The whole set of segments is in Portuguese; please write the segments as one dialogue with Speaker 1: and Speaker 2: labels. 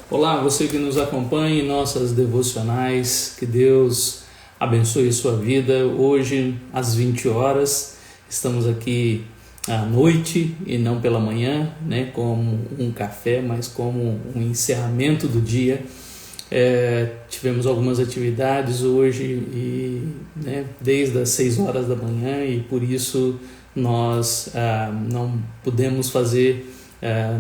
Speaker 1: Olá, você que nos acompanha em nossas devocionais, que Deus abençoe a sua vida. Hoje, às 20 horas, estamos aqui à noite e não pela manhã, né, como um café, mas como um encerramento do dia. Tivemos algumas atividades hoje, e, desde as 6 horas da manhã, e por isso nós não pudemos fazer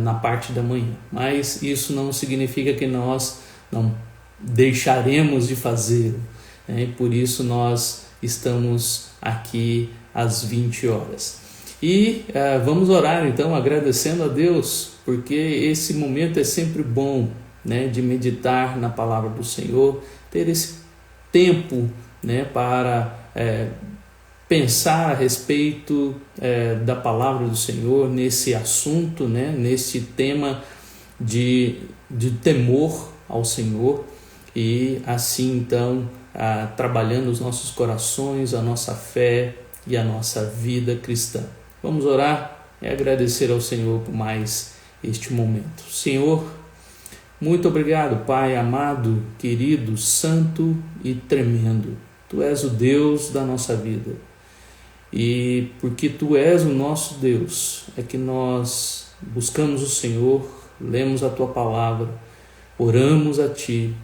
Speaker 1: na parte da manhã, mas isso não significa que nós não deixaremos de fazê-lo, né? E por isso nós estamos aqui às 20 horas. E vamos orar então, agradecendo a Deus, porque esse momento é sempre bom, né, de meditar na palavra do Senhor, ter esse tempo, né, para pensar a respeito da palavra do Senhor nesse assunto, né, nesse tema de temor ao Senhor, e assim então trabalhando os nossos corações, a nossa fé e a nossa vida cristã. Vamos orar e agradecer ao Senhor por mais este momento. Senhor, muito obrigado, Pai amado, querido, santo e tremendo. Tu és o Deus da nossa vida. E porque Tu és o nosso Deus, é que nós buscamos o Senhor, lemos a Tua palavra, oramos a Ti,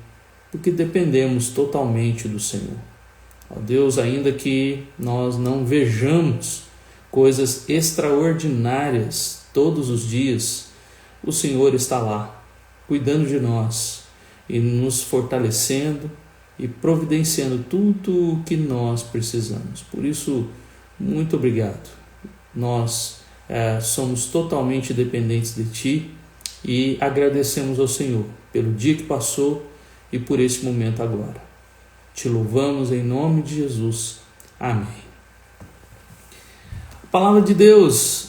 Speaker 1: porque dependemos totalmente do Senhor. Ó Deus, ainda que nós não vejamos coisas extraordinárias todos os dias, o Senhor está lá, cuidando de nós e nos fortalecendo e providenciando tudo o que nós precisamos. Por isso, muito obrigado. Nós somos totalmente dependentes de Ti e agradecemos ao Senhor pelo dia que passou e por este momento agora. Te louvamos em nome de Jesus. Amém. A palavra de Deus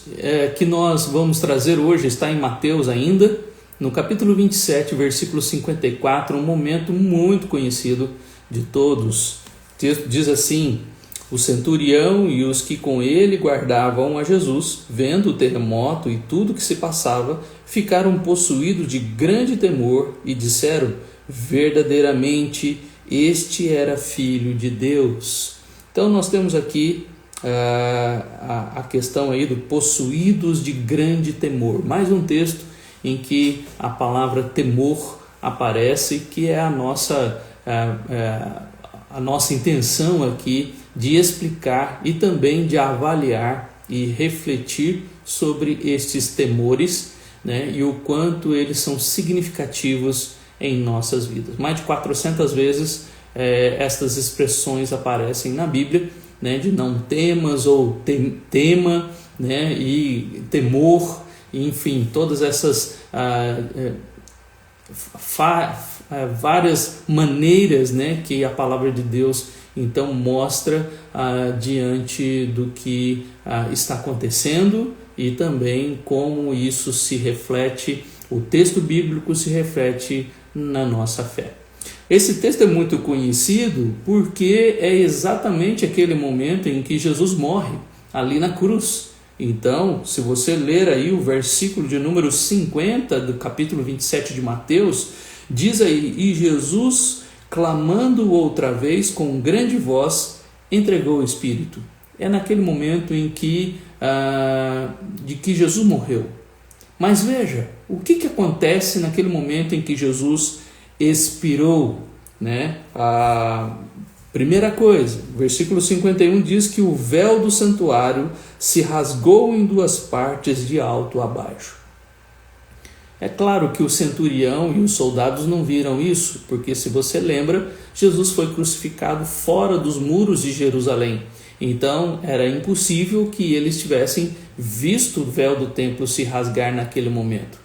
Speaker 1: que nós vamos trazer hoje está em Mateus ainda, no capítulo 27, versículo 54, um momento muito conhecido de todos. O texto diz assim: o centurião e os que com ele guardavam a Jesus, vendo o terremoto e tudo que se passava, ficaram possuídos de grande temor e disseram: verdadeiramente este era filho de Deus. Então nós temos aqui a questão aí do possuídos de grande temor. Mais um texto em que a palavra temor aparece, que é a nossa intenção aqui de explicar e também de avaliar e refletir sobre estes temores, né, e o quanto eles são significativos em nossas vidas. Mais de 400 vezes estas expressões aparecem na Bíblia, né, de não temas ou tema, né, e temor, enfim, todas essas várias maneiras, né, que a palavra de Deus então mostra diante do que está acontecendo, e também como isso se reflete, o texto bíblico se reflete na nossa fé. Esse texto é muito conhecido porque é exatamente aquele momento em que Jesus morre ali na cruz. Então, se você ler aí o versículo de número 50 do capítulo 27 de Mateus, diz aí: e Jesus, clamando outra vez com grande voz, entregou o Espírito. É naquele momento em que Jesus morreu. Mas veja, o que acontece naquele momento em que Jesus expirou, né? A primeira coisa, versículo 51 diz que o véu do santuário se rasgou em duas partes, de alto a baixo. É claro que o centurião e os soldados não viram isso, porque, se você lembra, Jesus foi crucificado fora dos muros de Jerusalém. Então era impossível que eles tivessem visto o véu do templo se rasgar naquele momento.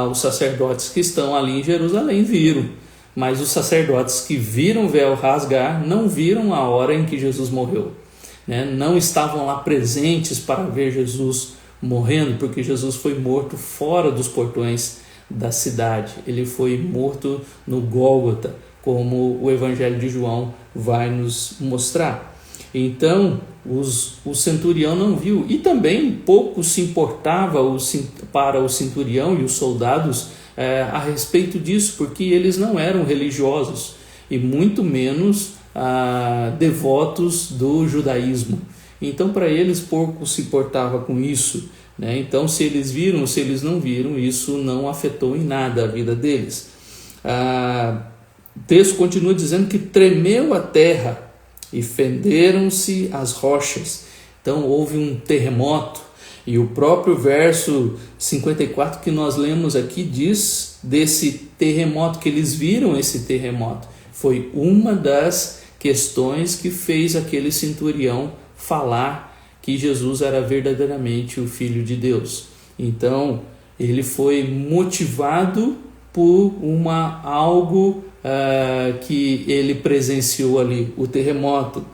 Speaker 1: Os sacerdotes que estão ali em Jerusalém viram, mas os sacerdotes que viram o véu rasgar não viram a hora em que Jesus morreu, né? Não estavam lá presentes para ver Jesus morrendo, porque Jesus foi morto fora dos portões da cidade. Ele foi morto no Gólgota, como o Evangelho de João vai nos mostrar. Então, o centurião não viu, e também pouco se importava para o centurião e os soldados a respeito disso, porque eles não eram religiosos e muito menos devotos do judaísmo. Então, para eles, pouco se importava com isso, né? Então, se eles viram ou se eles não viram, isso não afetou em nada a vida deles. O texto continua dizendo que tremeu a terra e fenderam-se as rochas. Então houve um terremoto, e o próprio verso 54 que nós lemos aqui diz desse terremoto, que eles viram esse terremoto. Foi uma das questões que fez aquele centurião falar que Jesus era verdadeiramente o Filho de Deus. Então ele foi motivado por algo que ele presenciou ali, o terremoto.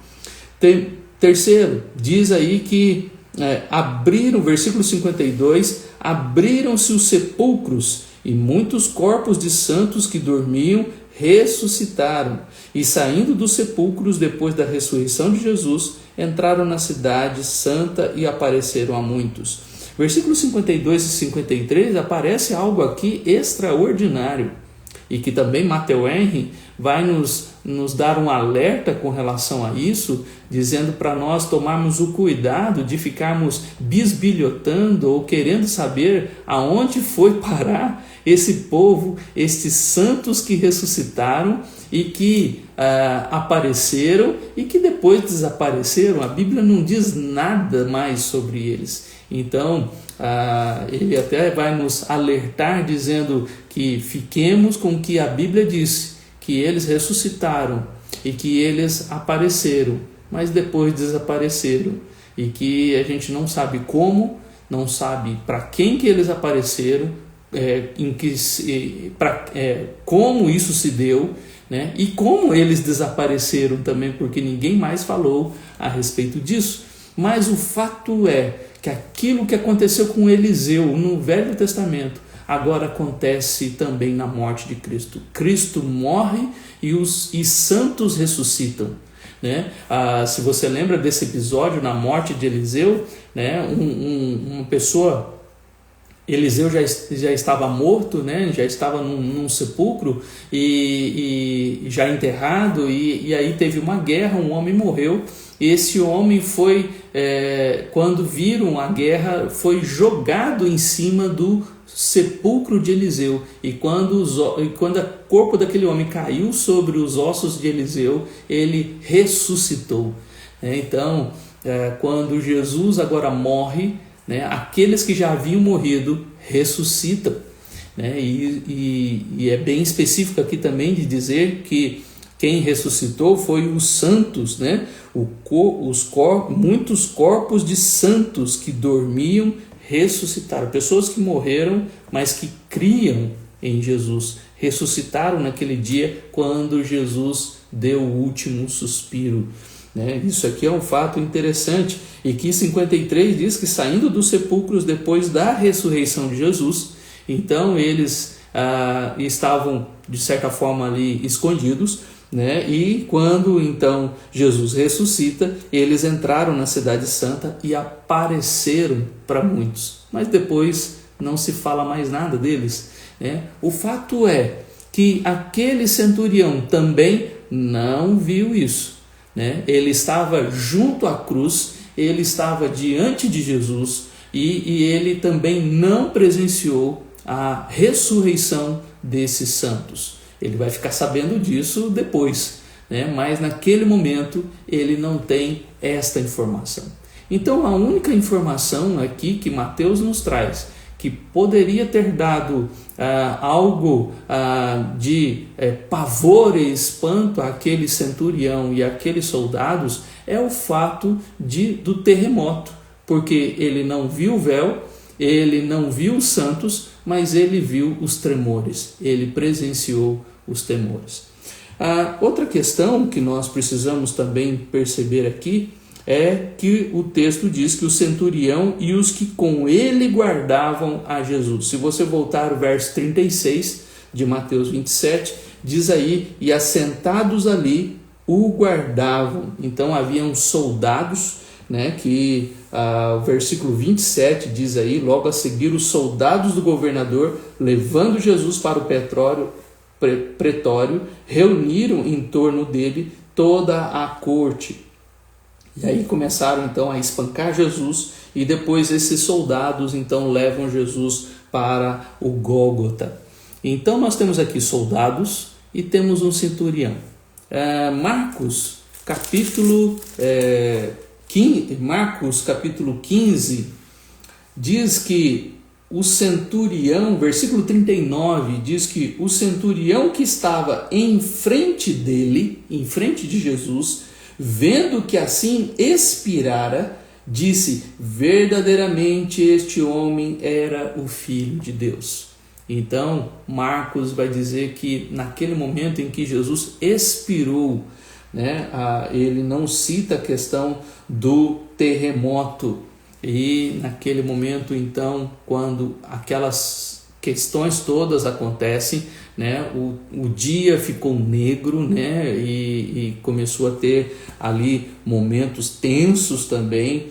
Speaker 1: Terceiro, diz aí que versículo 52, abriram-se os sepulcros e muitos corpos de santos que dormiam ressuscitaram, e saindo dos sepulcros depois da ressurreição de Jesus, entraram na cidade santa e apareceram a muitos. Versículos 52 e 53 aparece algo aqui extraordinário, e que também Matthew Henry vai nos dar um alerta com relação a isso, dizendo para nós tomarmos o cuidado de ficarmos bisbilhotando ou querendo saber aonde foi parar esse povo, estes santos que ressuscitaram e que apareceram e que depois desapareceram. A Bíblia não diz nada mais sobre eles. Então, ele até vai nos alertar dizendo que fiquemos com o que a Bíblia disse, que eles ressuscitaram e que eles apareceram, mas depois desapareceram, e que a gente não sabe como, não sabe para quem que eles apareceram, como isso se deu, né? E como eles desapareceram também, porque ninguém mais falou a respeito disso. Mas o fato é que aquilo que aconteceu com Eliseu no Velho Testamento agora acontece também na morte de Cristo. Cristo morre e santos ressuscitam, né? Se você lembra desse episódio na morte de Eliseu, né? Uma pessoa, Eliseu já estava morto, né? Já estava num sepulcro e já enterrado, e aí teve uma guerra, um homem morreu. Esse homem foi, quando viram a guerra, foi jogado em cima do sepulcro de Eliseu, e quando o corpo daquele homem caiu sobre os ossos de Eliseu, ele ressuscitou. Então, quando Jesus agora morre, né, aqueles que já haviam morrido ressuscitam, né? E é bem específico aqui também de dizer que quem ressuscitou foi os santos, né? Muitos corpos de santos que dormiam ressuscitaram. Pessoas que morreram, mas que criam em Jesus, ressuscitaram naquele dia quando Jesus deu o último suspiro, né? Isso aqui é um fato interessante. E que 53 diz que saindo dos sepulcros depois da ressurreição de Jesus, então eles estavam de certa forma ali escondidos, né? E quando então Jesus ressuscita, eles entraram na cidade santa e apareceram para muitos, mas depois não se fala mais nada deles, né? O fato é que aquele centurião também não viu isso, né? Ele estava junto à cruz, ele estava diante de Jesus e ele também não presenciou a ressurreição desses santos. Ele vai ficar sabendo disso depois, né? Mas naquele momento ele não tem esta informação. Então a única informação aqui que Mateus nos traz, que poderia ter dado algo de pavor e espanto àquele centurião e àqueles soldados, é o fato do terremoto, porque ele não viu o véu, ele não viu os santos, mas ele viu os tremores, ele presenciou os temores. Outra questão que nós precisamos também perceber aqui é que o texto diz que o centurião e os que com ele guardavam a Jesus. Se você voltar ao verso 36 de Mateus 27, diz aí, e assentados ali o guardavam. Então haviam soldados né, que o versículo 27 diz aí: logo a seguir os soldados do governador, levando Jesus para o pretório, reuniram em torno dele toda a corte. E aí começaram então a espancar Jesus, e depois esses soldados então levam Jesus para o Gólgota. Então nós temos aqui soldados e temos um centurião. Marcos capítulo 15 diz que o centurião, versículo 39, diz que o centurião que estava em frente dele, em frente de Jesus, vendo que assim expirara, disse: verdadeiramente este homem era o Filho de Deus. Então, Marcos vai dizer que naquele momento em que Jesus expirou, né, ele não cita a questão do terremoto. E naquele momento, então, quando aquelas questões todas acontecem, né, o dia ficou negro, né, e começou a ter ali momentos tensos também.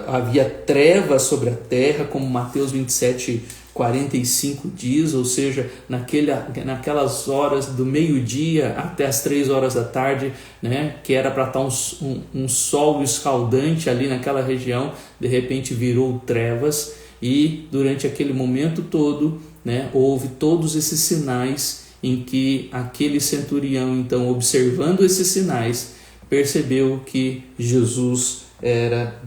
Speaker 1: Havia trevas sobre a terra, como Mateus 27:45 diz, ou seja, naquelas horas do meio-dia até as 3 horas da tarde, né, que era para estar um sol escaldante ali naquela região, de repente virou trevas, e durante aquele momento todo, né, houve todos esses sinais em que aquele centurião, então, observando esses sinais, percebeu que Jesus era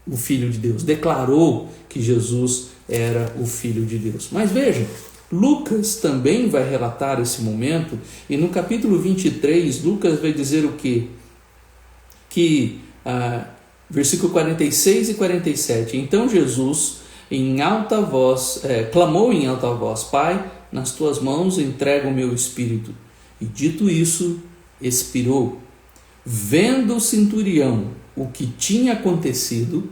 Speaker 1: o Filho de Deus, declarou que Jesus era o Filho de Deus. Mas veja, Lucas também vai relatar esse momento, e no capítulo 23, Lucas vai dizer o quê? Versículo 46 e 47, então Jesus clamou em alta voz: Pai, nas tuas mãos entrego o meu espírito. E dito isso, expirou. Vendo o centurião o que tinha acontecido,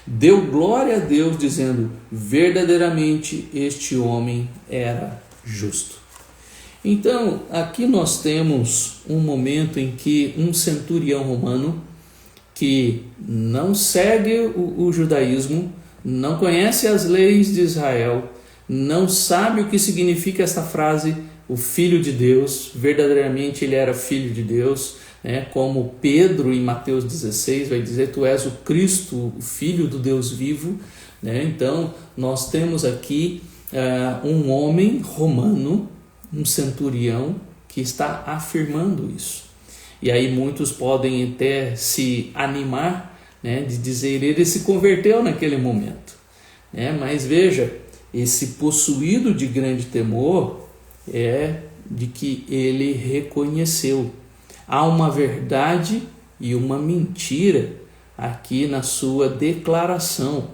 Speaker 1: deu glória a Deus, dizendo: verdadeiramente este homem era justo. Então, aqui nós temos um momento em que um centurião romano, que não segue o judaísmo, não conhece as leis de Israel, não sabe o que significa esta frase, o Filho de Deus, verdadeiramente ele era Filho de Deus, né? Como Pedro em Mateus 16 vai dizer: tu és o Cristo, o Filho do Deus vivo, né? Então nós temos aqui um homem romano, um centurião, que está afirmando isso. E aí muitos podem até se animar, né, de dizer: ele se converteu naquele momento, né? Mas veja, esse possuído de grande temor é de que ele reconheceu. Há uma verdade e uma mentira aqui na sua declaração,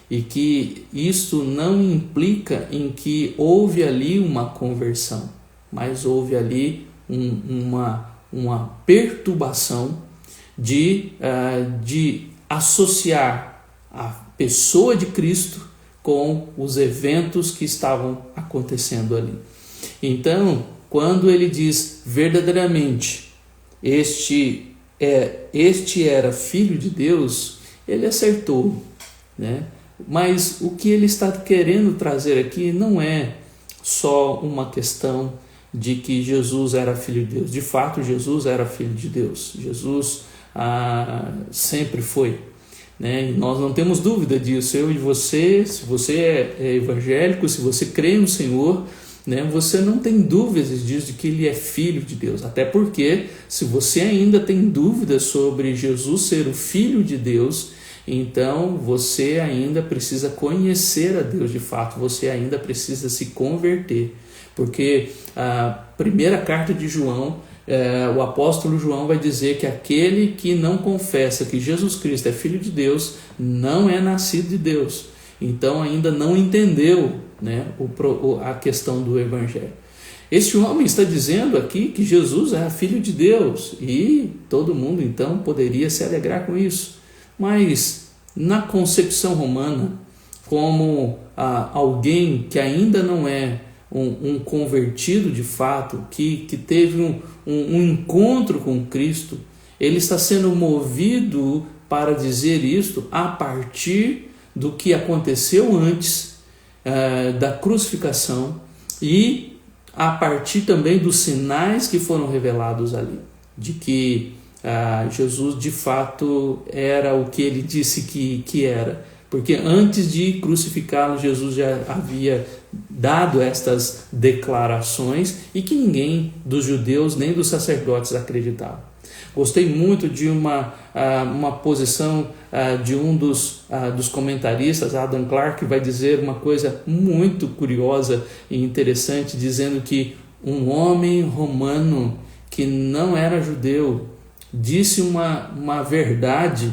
Speaker 1: e que isto não implica em que houve ali uma conversão, mas houve ali uma perturbação de associar a pessoa de Cristo com os eventos que estavam acontecendo ali. Então, quando ele diz verdadeiramente este era Filho de Deus, ele acertou, né? Mas o que ele está querendo trazer aqui não é só uma questão de que Jesus era Filho de Deus. De fato, Jesus era Filho de Deus. Jesus sempre foi, né? E nós não temos dúvida disso. Eu e você, se você é evangélico, se você crê no Senhor, né, você não tem dúvidas disso, de que ele é Filho de Deus. Até porque, se você ainda tem dúvidas sobre Jesus ser o Filho de Deus, então você ainda precisa conhecer a Deus de fato, você ainda precisa se converter. Porque a primeira carta de João, o apóstolo João vai dizer que aquele que não confessa que Jesus Cristo é Filho de Deus não é nascido de Deus. Então ainda não entendeu, né, a questão do Evangelho. Este homem está dizendo aqui que Jesus é Filho de Deus, e todo mundo então poderia se alegrar com isso. Mas na concepção romana, como alguém que ainda não é um convertido de fato, que teve um encontro com Cristo, ele está sendo movido para dizer isto a partir do que aconteceu antes da crucificação e a partir também dos sinais que foram revelados ali, de que Jesus de fato era o que ele disse que era, porque antes de crucificá-lo, Jesus já havia dado estas declarações e que ninguém dos judeus nem dos sacerdotes acreditava. Gostei muito de uma posição de um dos comentaristas, Adam Clarke, que vai dizer uma coisa muito curiosa e interessante, dizendo que um homem romano que não era judeu disse uma verdade,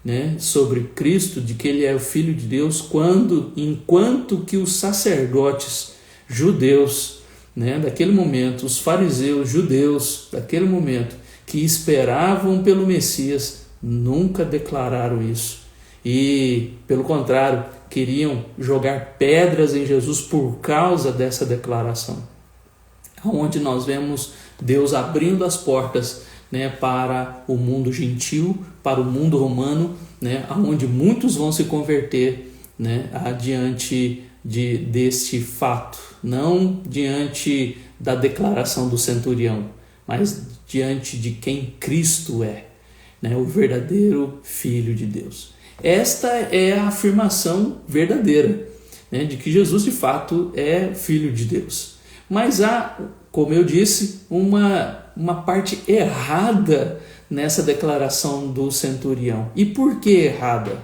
Speaker 1: né, sobre Cristo, de que ele é o Filho de Deus, enquanto que os sacerdotes judeus, né, daquele momento, os fariseus judeus daquele momento, que esperavam pelo Messias, nunca declararam isso. E, pelo contrário, queriam jogar pedras em Jesus por causa dessa declaração. Onde nós vemos Deus abrindo as portas, né, para o mundo gentil, para o mundo romano, né, onde muitos vão se converter, né, diante deste fato, não diante da declaração do centurião, mas diante de quem Cristo é, né, o verdadeiro Filho de Deus. Esta é a afirmação verdadeira, né, de que Jesus de fato é Filho de Deus. Mas há, como eu disse, uma parte errada nessa declaração do centurião. E por que errada?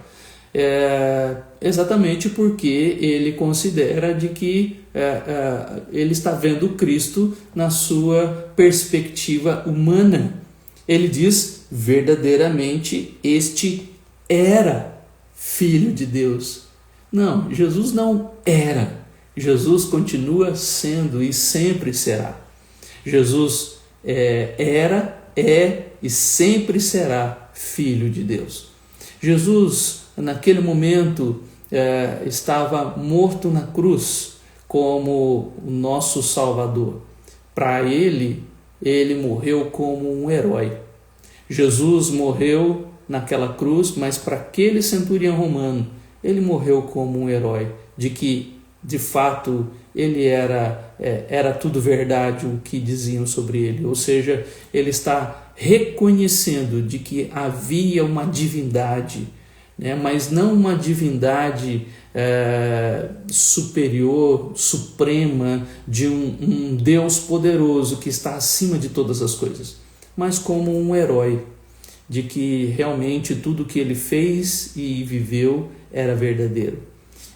Speaker 1: Exatamente porque ele considera de que ele está vendo Cristo na sua perspectiva humana. Ele diz, verdadeiramente, este era Filho de Deus. Não, Jesus não era. Jesus continua sendo e sempre será. Jesus era, é e sempre será Filho de Deus. Jesus, naquele momento, estava morto na cruz como o nosso Salvador. Para ele morreu como um herói. Jesus morreu naquela cruz, mas para aquele centurião romano, ele morreu como um herói, de que, de fato, ele era tudo verdade o que diziam sobre ele. Ou seja, ele está reconhecendo de que havia uma divindade, né? Mas não uma divindade superior, suprema, de um Deus poderoso que está acima de todas as coisas, mas como um herói, de que realmente tudo que ele fez e viveu era verdadeiro.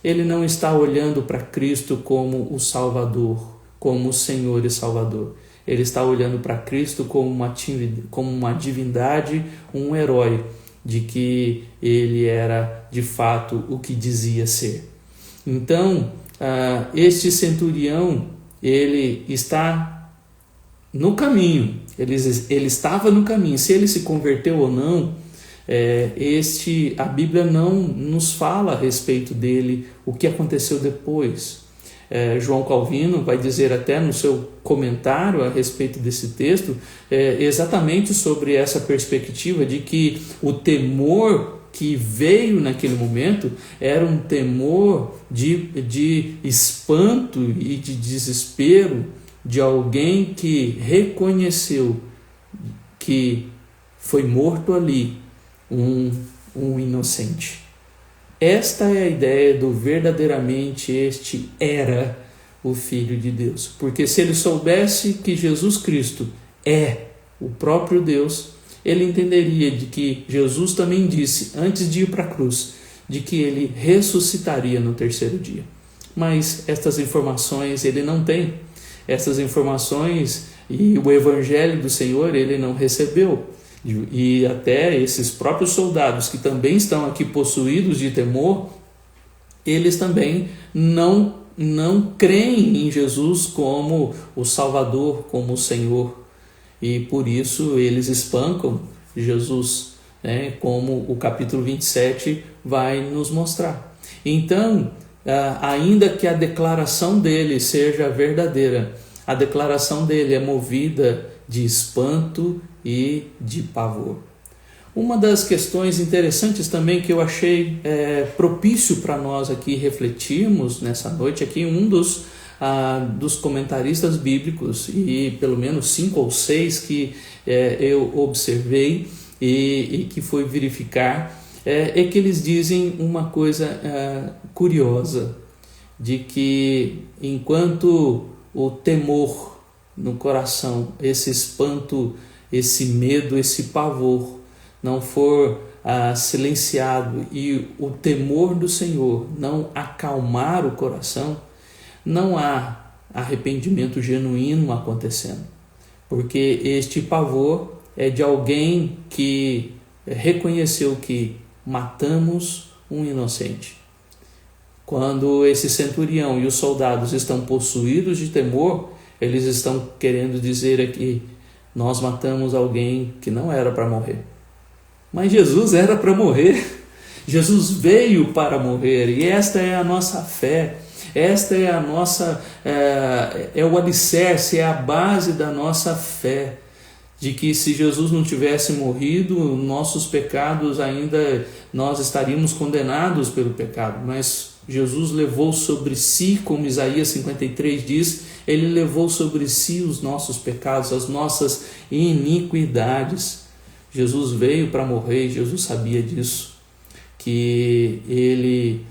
Speaker 1: Ele não está olhando para Cristo como o Salvador, como o Senhor e Salvador. Ele está olhando para Cristo como uma divindade, um herói, de que ele era de fato o que dizia ser. Então, este centurião, ele está no caminho, ele estava no caminho. Se ele se converteu ou não, a Bíblia não nos fala a respeito dele, o que aconteceu depois. João Calvino vai dizer até no seu comentário a respeito desse texto, exatamente sobre essa perspectiva de que o temor que veio naquele momento era um temor de espanto e de desespero de alguém que reconheceu que foi morto ali um inocente. Esta é a ideia do verdadeiramente este era o Filho de Deus. Porque se ele soubesse que Jesus Cristo é o próprio Deus, ele entenderia de que Jesus também disse, antes de ir para a cruz, de que ele ressuscitaria no terceiro dia. Mas estas informações ele não tem. Essas informações e o Evangelho do Senhor ele não recebeu. E até esses próprios soldados que também estão aqui possuídos de temor, eles também não creem em Jesus como o Salvador, como o Senhor. E por isso eles espancam Jesus, né, como o capítulo 27 vai nos mostrar. Então, ainda que a declaração dele seja verdadeira, a declaração dele é movida de espanto e de pavor. Uma das questões interessantes também que eu achei propício para nós aqui refletirmos nessa noite aqui, um dos comentaristas bíblicos, e pelo menos 5 ou 6 que eu observei e que fui verificar, é que eles dizem uma coisa curiosa, de que enquanto o temor no coração, esse espanto, esse medo, esse pavor não for silenciado e o temor do Senhor não acalmar o coração, não há arrependimento genuíno acontecendo, porque este pavor é de alguém que reconheceu que matamos um inocente. Quando esse centurião e os soldados estão possuídos de temor, eles estão querendo dizer aqui: nós matamos alguém que não era para morrer. Mas Jesus era para morrer. Jesus veio para morrer, e esta é a nossa fé. Esta é a nossa, é o alicerce, é a base da nossa fé, de que se Jesus não tivesse morrido, nossos pecados ainda, nós estaríamos condenados pelo pecado, mas Jesus levou sobre si, como Isaías 53 diz, ele levou sobre si os nossos pecados, as nossas iniquidades. Jesus veio para morrer, Jesus sabia disso, que ele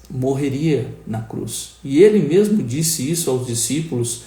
Speaker 1: morreria na cruz. E ele mesmo disse isso aos discípulos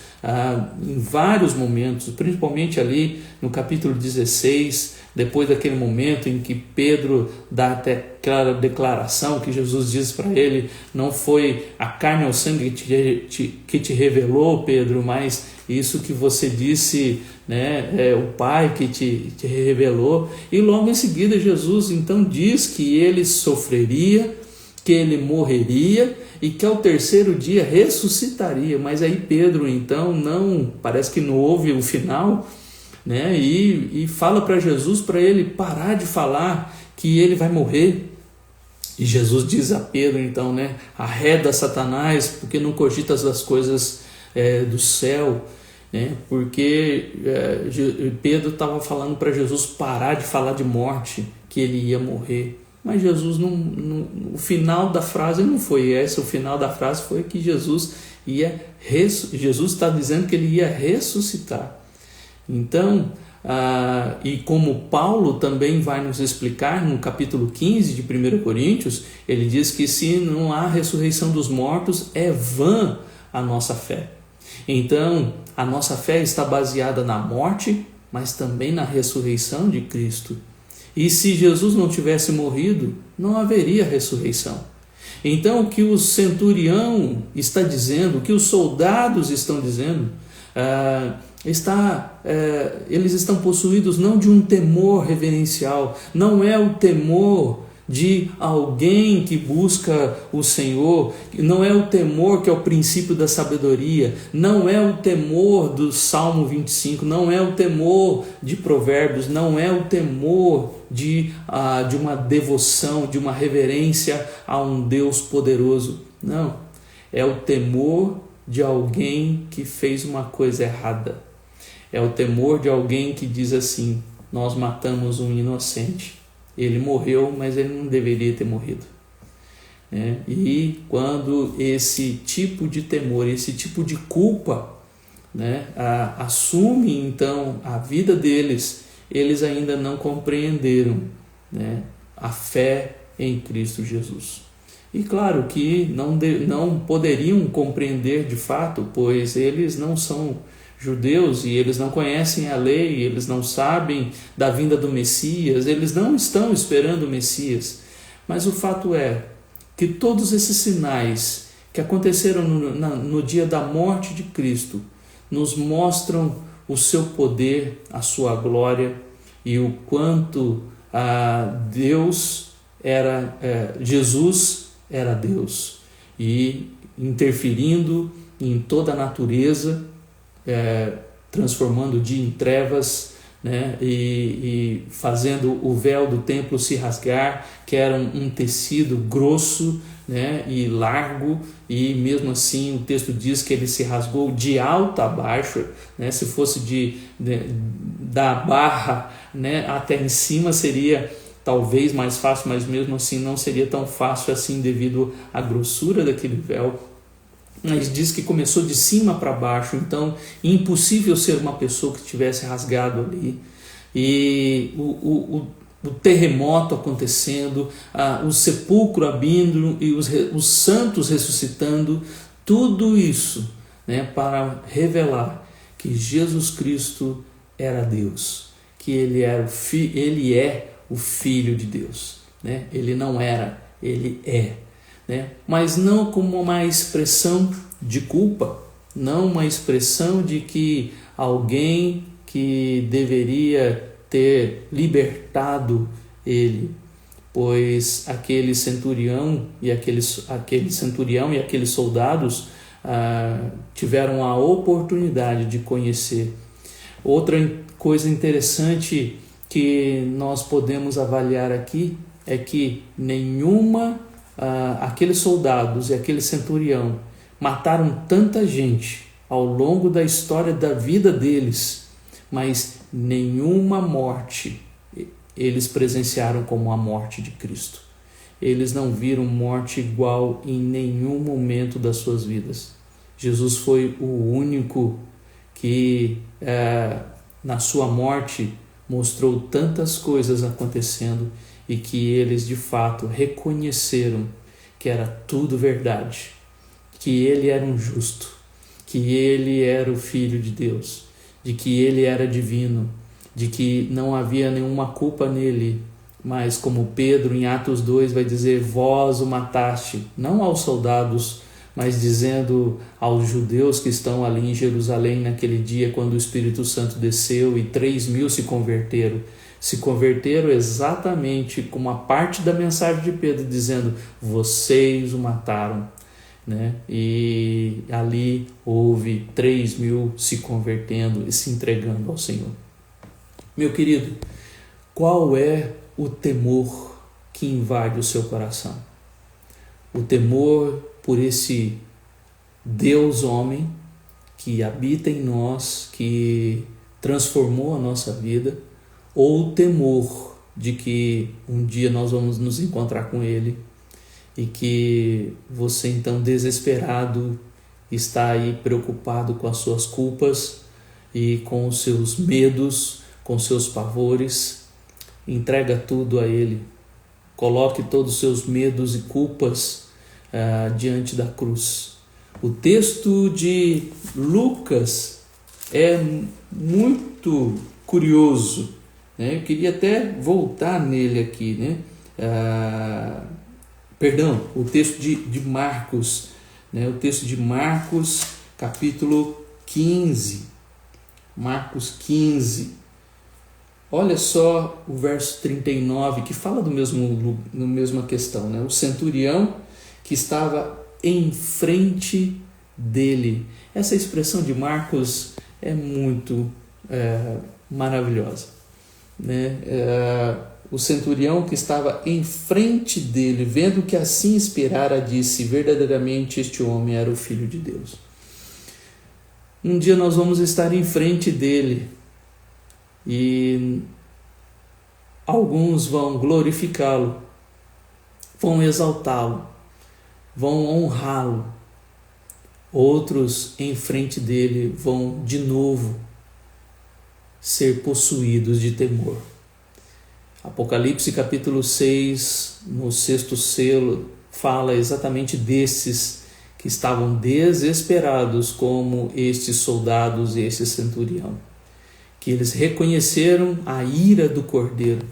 Speaker 1: em vários momentos, principalmente ali no capítulo 16, depois daquele momento em que Pedro dá até clara declaração que Jesus diz para ele: não foi a carne ou o sangue que te revelou, Pedro, mas isso que você disse, né, é o Pai que te revelou. E logo em seguida Jesus então diz que ele sofreria, que ele morreria e que ao terceiro dia ressuscitaria. Mas aí Pedro então parece que não ouve o final, né? E fala para Jesus, para ele parar de falar que ele vai morrer. E Jesus diz a Pedro então, né: arreda Satanás, porque não cogitas das coisas do céu, né? Porque Pedro estava falando para Jesus parar de falar de morte, que ele ia morrer. Mas Jesus o final da frase não foi esse, o final da frase foi que Jesus está dizendo que ele ia ressuscitar. Então, e como Paulo também vai nos explicar no capítulo 15 de 1 Coríntios, ele diz que se não há ressurreição dos mortos, é vã a nossa fé. Então, a nossa fé está baseada na morte, mas também na ressurreição de Cristo. E se Jesus não tivesse morrido, não haveria ressurreição. Então, o que o centurião está dizendo, o que os soldados estão dizendo, eles estão possuídos não de um temor reverencial, não é o temor de alguém que busca o Senhor, não é o temor que é o princípio da sabedoria, não é o temor do Salmo 25, não é o temor de Provérbios, não é o temor de uma devoção, de uma reverência a um Deus poderoso. Não, é o temor de alguém que fez uma coisa errada. É o temor de alguém que diz assim: nós matamos um inocente. Ele morreu, mas ele não deveria ter morrido. E quando esse tipo de temor, esse tipo de culpa, assume então a vida deles, eles ainda não compreenderam, a fé em Cristo Jesus. E claro que não poderiam compreender de fato, pois eles não são judeus e eles não conhecem a lei, eles não sabem da vinda do Messias, eles não estão esperando o Messias. Mas o fato é que todos esses sinais que aconteceram no dia da morte de Cristo nos mostram o seu poder, a sua glória e o quanto Jesus era Deus e interferindo em toda a natureza, transformando o dia em trevas, e fazendo o véu do templo se rasgar, que era um tecido grosso, né, e largo, e mesmo assim o texto diz que ele se rasgou de alto a baixo, né, se fosse da barra, né, até em cima seria talvez mais fácil, mas mesmo assim não seria tão fácil assim devido à grossura daquele véu. Mas diz que começou de cima para baixo, então impossível ser uma pessoa que tivesse rasgado ali. E o terremoto acontecendo, o sepulcro abrindo e os santos ressuscitando, tudo isso, né, para revelar que Jesus Cristo era Deus, que ele é o Filho de Deus, né? Ele não era, ele é, né? Mas não como uma expressão de culpa, não uma expressão de que alguém que deveria ter libertado ele, pois aquele centurião e aqueles soldados tiveram a oportunidade de conhecer. Outra coisa interessante que nós podemos avaliar aqui é que aqueles soldados e aquele centurião mataram tanta gente ao longo da história da vida deles, mas nenhuma morte eles presenciaram como a morte de Cristo. Eles não viram morte igual em nenhum momento das suas vidas. Jesus foi o único que na sua morte mostrou tantas coisas acontecendo e que eles de fato reconheceram que era tudo verdade, que ele era um justo, que ele era o Filho de Deus, de que ele era divino, de que não havia nenhuma culpa nele, mas como Pedro em Atos 2 vai dizer, vós o mataste, não aos soldados, mas dizendo aos judeus que estão ali em Jerusalém naquele dia quando o Espírito Santo desceu e 3.000 se converteram exatamente como a parte da mensagem de Pedro dizendo, vocês o mataram, né? E ali houve 3.000 se convertendo e se entregando ao Senhor. Meu querido, qual é o temor que invade o seu coração? O temor por esse Deus homem que habita em nós, que transformou a nossa vida, ou o temor de que um dia nós vamos nos encontrar com Ele e que você então desesperado está aí preocupado com as suas culpas e com os seus medos, com os seus pavores, entrega tudo a Ele, coloque todos os seus medos e culpas diante da cruz. O texto de Lucas é muito curioso, né? Eu queria até voltar nele aqui, né? O texto de Marcos, né? O texto de Marcos, capítulo 15. Marcos 15. Olha só o verso 39, que fala da mesma questão, né? O centurião que estava em frente dele. Essa expressão de Marcos é muito maravilhosa, né? O centurião que estava em frente dele, vendo que assim esperara, disse, verdadeiramente este homem era o Filho de Deus. Um dia nós vamos estar em frente dele e alguns vão glorificá-lo, vão exaltá-lo, vão honrá-lo. Outros em frente dele vão de novo ser possuídos de temor. Apocalipse capítulo 6, no 6º selo, fala exatamente desses que estavam desesperados como estes soldados e esse centurião, que eles reconheceram a ira do Cordeiro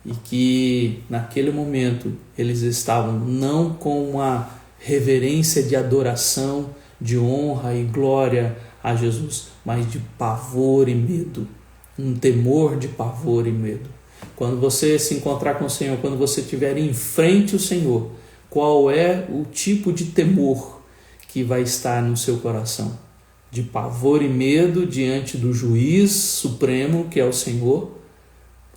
Speaker 1: e que naquele momento eles estavam não com uma reverência de adoração, de honra e glória a Jesus, mas de pavor e medo, um temor de pavor e medo. Quando você se encontrar com o Senhor, quando você estiver em frente ao Senhor, qual é o tipo de temor que vai estar no seu coração? De pavor e medo diante do juiz supremo, que é o Senhor,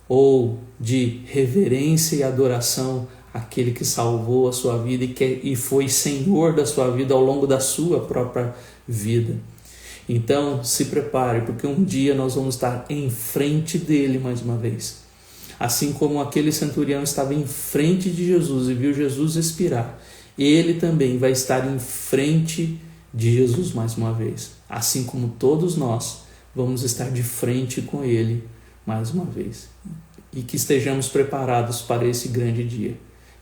Speaker 1: ou de reverência e adoração aquele que salvou a sua vida e foi Senhor da sua vida ao longo da sua própria vida. Então se prepare, porque um dia nós vamos estar em frente dele mais uma vez. Assim como aquele centurião estava em frente de Jesus e viu Jesus expirar, ele também vai estar em frente de Jesus mais uma vez. Assim como todos nós vamos estar de frente com ele mais uma vez. E que estejamos preparados para esse grande dia.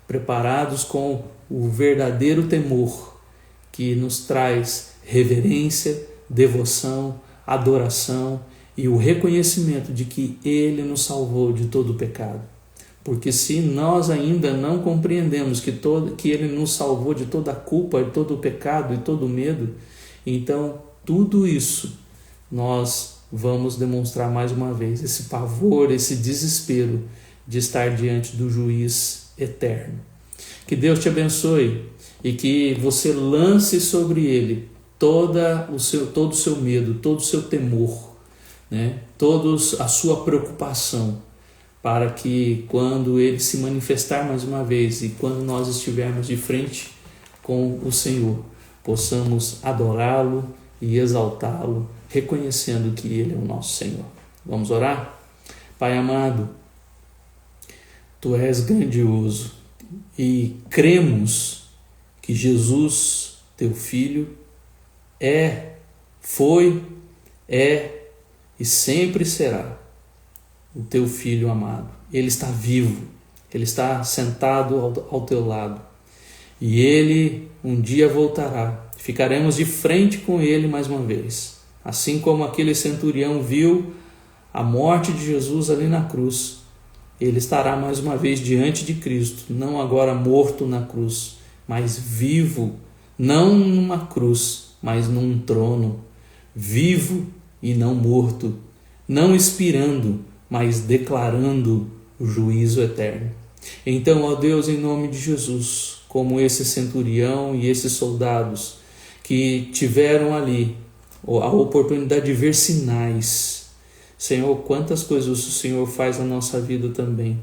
Speaker 1: Preparados com o verdadeiro temor que nos traz reverência, devoção, adoração e o reconhecimento de que ele nos salvou de todo o pecado. Porque se nós ainda não compreendemos que ele nos salvou de toda a culpa, de todo o pecado e todo o medo, então tudo isso nós vamos demonstrar mais uma vez, esse pavor, esse desespero de estar diante do juiz eterno. Que Deus te abençoe e que você lance sobre ele todo o seu medo, todo o seu temor, né? Toda a sua preocupação, para que quando ele se manifestar mais uma vez e quando nós estivermos de frente com o Senhor, possamos adorá-lo e exaltá-lo, reconhecendo que ele é o nosso Senhor. Vamos orar? Pai amado, tu és grandioso e cremos que Jesus, teu Filho, foi e sempre será o teu Filho amado. Ele está vivo, ele está sentado ao teu lado e ele um dia voltará. Ficaremos de frente com ele mais uma vez. Assim como aquele centurião viu a morte de Jesus ali na cruz, ele estará mais uma vez diante de Cristo, não agora morto na cruz, mas vivo, não numa cruz, mas num trono, vivo e não morto, não expirando, mas declarando o juízo eterno. Então, ó Deus, em nome de Jesus, como esse centurião e esses soldados que tiveram ali a oportunidade de ver sinais, Senhor, quantas coisas o Senhor faz na nossa vida também.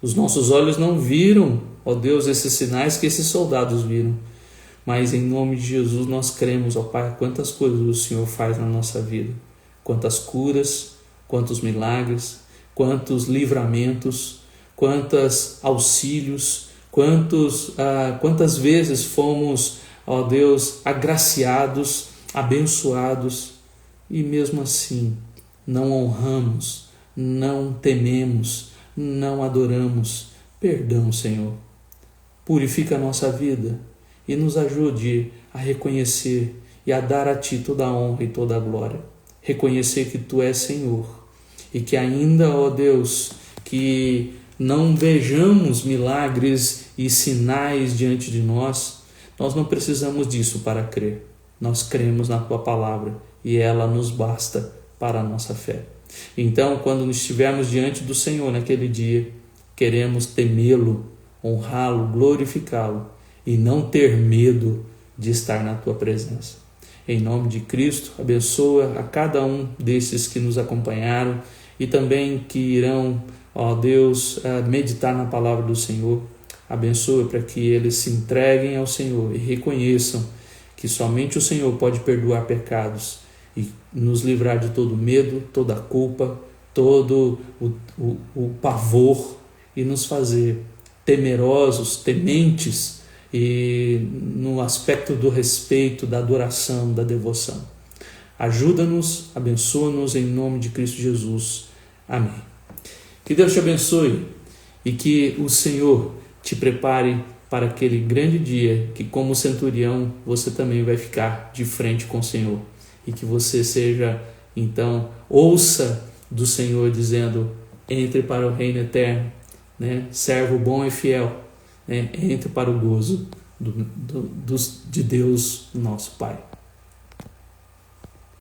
Speaker 1: Os nossos olhos não viram, ó Deus, esses sinais que esses soldados viram, mas em nome de Jesus nós cremos, ó Pai, quantas coisas o Senhor faz na nossa vida, quantas curas, quantos milagres, quantos livramentos, quantos auxílios, quantas vezes fomos, ó Deus, agraciados, abençoados, e mesmo assim não honramos, não tememos, não adoramos. Perdão, Senhor. Purifica a nossa vida e nos ajude a reconhecer e a dar a Ti toda a honra e toda a glória. Reconhecer que Tu és Senhor e que ainda, ó Deus, que não vejamos milagres e sinais diante de nós não precisamos disso para crer. Nós cremos na Tua palavra e ela nos basta para a nossa fé. Então, quando estivermos diante do Senhor naquele dia, queremos temê-lo, honrá-lo, glorificá-lo e não ter medo de estar na Tua presença. Em nome de Cristo, abençoa a cada um desses que nos acompanharam e também que irão, ó Deus, meditar na palavra do Senhor. Abençoa para que eles se entreguem ao Senhor e reconheçam que somente o Senhor pode perdoar pecados e nos livrar de todo medo, toda culpa, todo o pavor e nos fazer temerosos, tementes e no aspecto do respeito, da adoração, da devoção. Ajuda-nos, abençoa-nos em nome de Cristo Jesus. Amém. Que Deus te abençoe e que o Senhor te prepare para aquele grande dia que, como centurião, você também vai ficar de frente com o Senhor. E que você seja, então, ouça do Senhor dizendo: entre para o reino eterno, né? Servo bom e fiel, né? Entre para o gozo de Deus, nosso Pai.